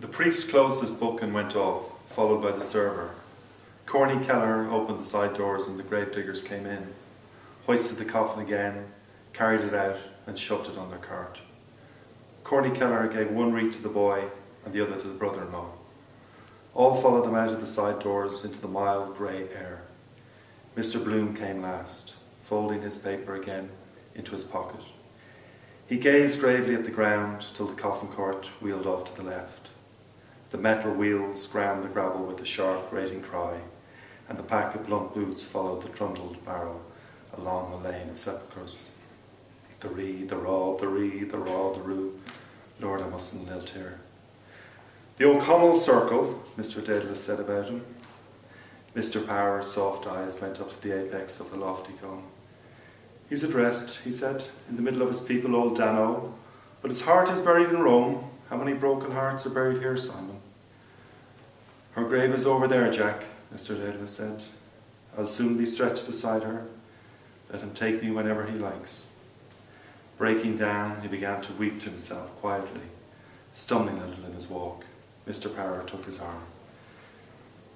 The priest closed his book and went off, followed by the server. Corny Keller opened the side doors and the grave diggers came in, hoisted the coffin again, carried it out and shoved it on their cart. Corny Keller gave one wreath to the boy and the other to the brother-in-law. All followed them out of the side doors into the mild grey air. Mr. Bloom came last, folding his paper again into his pocket. He gazed gravely at the ground till the coffin cart wheeled off to the left. The metal wheels ground the gravel with a sharp grating cry, and the pack of blunt boots followed the trundled barrow along the lane of sepulchres. The ree, the raw, the ree, the raw, the roo. Lord, I mustn't lilt here. The O'Connell Circle, Mr. Daedalus said about him. Mr. Power's soft eyes went up to the apex of the lofty cone. He's at rest, he said, in the middle of his people, old Dano, but his heart is buried in Rome. How many broken hearts are buried here, Simon? Her grave is over there, Jack, Mr. Daedalus said. I'll soon be stretched beside her. Let him take me whenever he likes. Breaking down, he began to weep to himself quietly, stumbling a little in his walk. Mr. Power took his arm.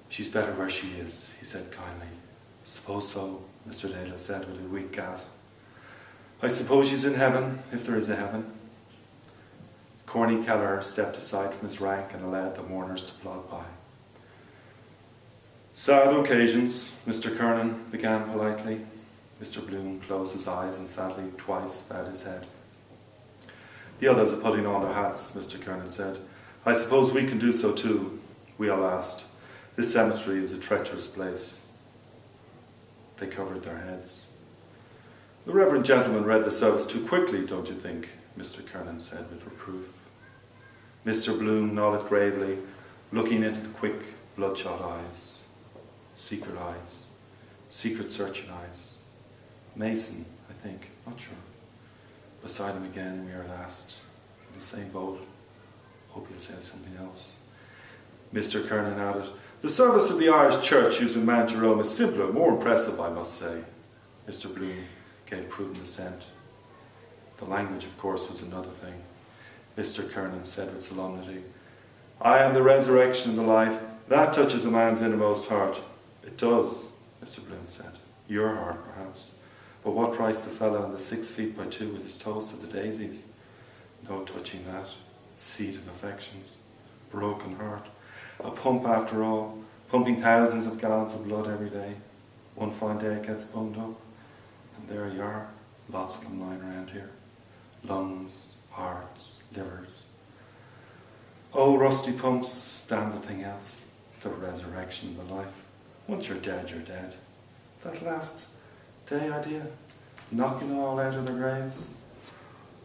She's better where she is, he said kindly. Suppose so, Mr. Daedalus said with a weak gasp. I suppose she's in heaven, if there is a heaven. Corny Keller stepped aside from his rank and allowed the mourners to plod by. Sad occasions, Mr. Kernan began politely. Mr. Bloom closed his eyes and sadly twice bowed his head. The others are putting on their hats, Mr. Kernan said. I suppose we can do so too, we all asked. This cemetery is a treacherous place. They covered their heads. The reverend gentleman read the service too quickly, don't you think? Mr. Kernan said with reproof. Mr. Bloom nodded gravely, looking into the quick, bloodshot eyes. Secret searching eyes. Mason, I think, not sure. Beside him again, we are last, in the same boat. Hope he'll say something else. Mr. Kernan added, the service of the Irish Church using Mount Jerome is simpler, more impressive, I must say. Mr. Bloom gave prudent assent. The language, of course, was another thing. Mr. Kernan said with solemnity, I am the resurrection and the life. That touches a man's innermost heart. It does, Mr. Bloom said. Your heart, perhaps. But what price the fellow on the 6 feet by 2 with his toes to the daisies? No touching that. Seat of affections. Broken heart. A pump after all, pumping thousands of gallons of blood every day. One fine day it gets pumped up. And there you are, lots of them lying around here. Lungs, hearts, livers. Oh, rusty pumps, damn the thing else. The resurrection of the life. Once you're dead, you're dead. That last day idea, knocking them all out of their graves.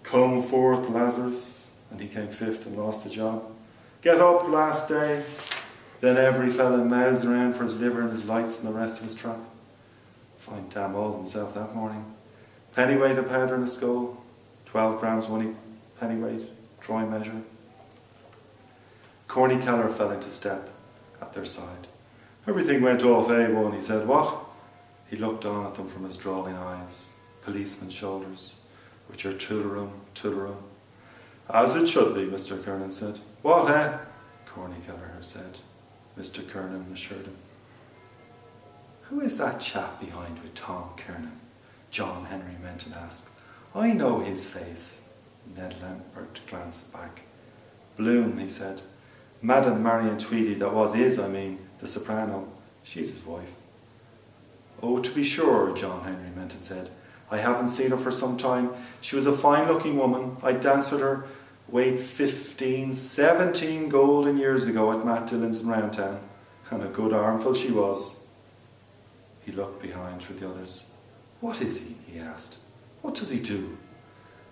Come forth, Lazarus, and he came fifth and lost the job. Get up, last day. Then every fella moused around for his liver and his lights and the rest of his trap. Fine damn all of himself that morning. Pennyweight of powder in a skull, 12 grams one pennyweight, troy measure. Corny Keller fell into step at their side. Everything went off A1, he said. What? He looked on at them from his drawling eyes, policeman's shoulders, with your tularum, tularum. As it should be, Mr. Kernan said. What, eh? Corny Keller said. Mr. Kernan assured him. Who is that chap behind with Tom Kernan? John Henry Menton asked. I know his face. Ned Lambert glanced back. Bloom, he said. Madame Marion Tweedy, that was his, I mean, the soprano. She's his wife. Oh, to be sure, John Henry Menton said. I haven't seen her for some time. She was a fine-looking woman. I danced with her, weighed 15, 17 golden years ago at Matt Dillon's in Roundtown. And a good armful she was. He looked behind through the others. What is he asked. What does he do?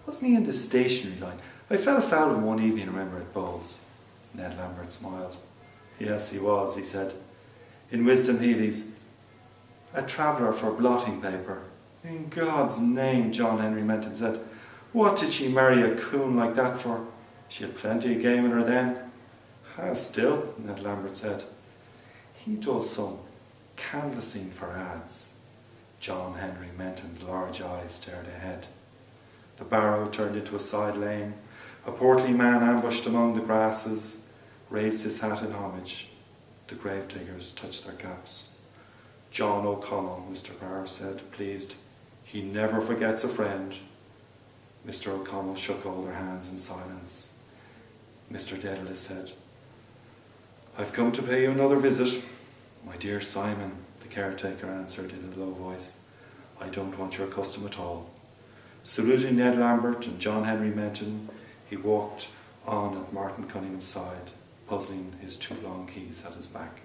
Wasn't he in the stationery line? I fell afoul of him one evening, remember, at Bowles. Ned Lambert smiled. Yes, he was, he said. In Wisdom Healy's. A traveller for blotting paper. In God's name, John Henry Menton said. What did she marry a coon like that for? She had plenty of game in her then. Still, Ned Lambert said. He does some canvassing for ads. John Henry Menton's large eyes stared ahead. The barrow turned into a side lane. A portly man ambushed among the grasses. raised his hat in homage. The gravediggers touched their caps. "John O'Connell," Mr. Power said, pleased. "He never forgets a friend." Mr. O'Connell shook all their hands in silence. Mr. Dedalus said, "I've come to pay you another visit." "My dear Simon," the caretaker answered in a low voice, "I don't want your custom at all." Saluting Ned Lambert and John Henry Menton, he walked on at Martin Cunningham's side, puzzling his two long keys at his back.